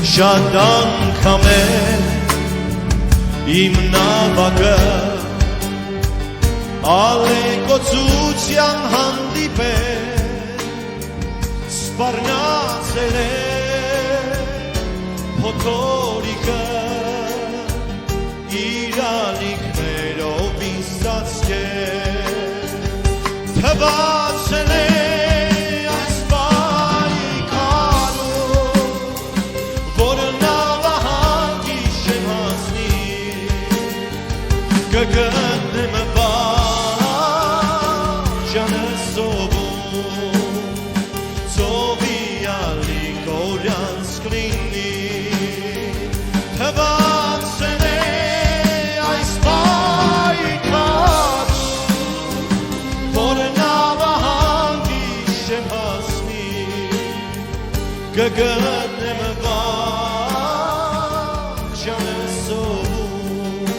Շատ անգամ է իմ նավակը ալեկոծության հանդիպել սպառնացել է փոթորիկը իր ալիքներով ինձ ծածկել թվացել է այս պայքարում որ նավահանգի շեմ հասնի կգտնեմ վարջանը սովում ծովի ալիքորյանց կլինի թվացել է այս պայքարում որ նավահանգի շեմ հասնի կգտնեմ վարջանը սովում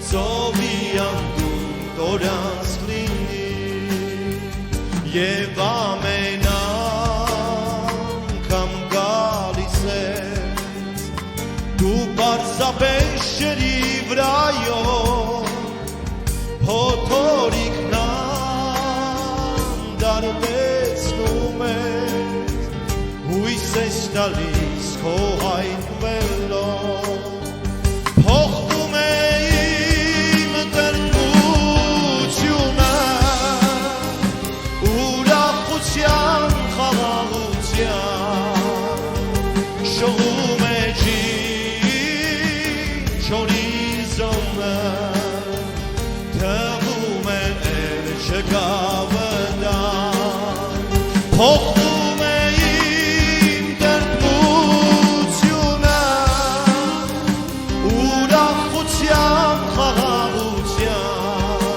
ծովի անդունդորանց կլինի և ամեն անգամ գալիս ես դու պարզապես ջրի վրայով փոթորիկն անդարբեցնում ես հույս ես տալիս քո հայտնվելով փոխվում է իմ տրտմությունը ուրախության խաղաղության շողում է ջիջ հորիզոնը թվում է էլ չկա վտանգ փոխվում է իմ տրտմությունը ուրախության խաղաղության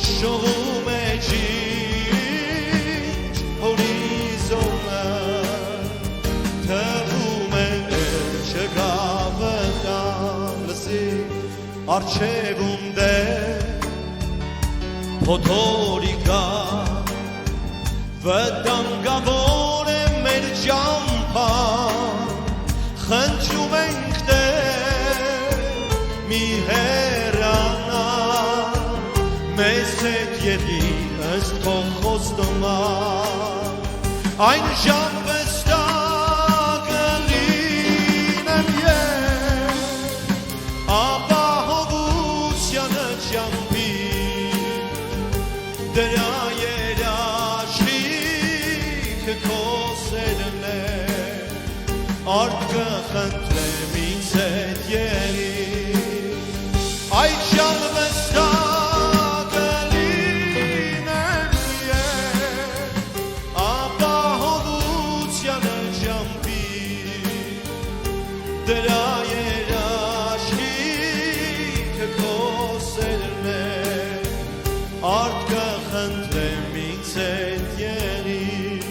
շողում է ջիջ հորիզոնը թվում է էլ չկա վտանգ լսի առջևում դեր փոթորիկա վտանգավոր է մեր ճամփան խնդրում ենք Տեր մի հեռանա մեզ հետ եղիր ըստ քո խոստման այն ժամ վստահ կլինեմ ես ապահովությանը ճամփի դրա երաշխիքը քո սերն է արդ կխնդրեմ ինձ հետ եղիր այդ ժամ վստահ կլինեմ ես ապահովությանը ճամփի դրա երաշխիքը քո սերն է արդ կխնդրեմ ինձ հետ եղիր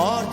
արդ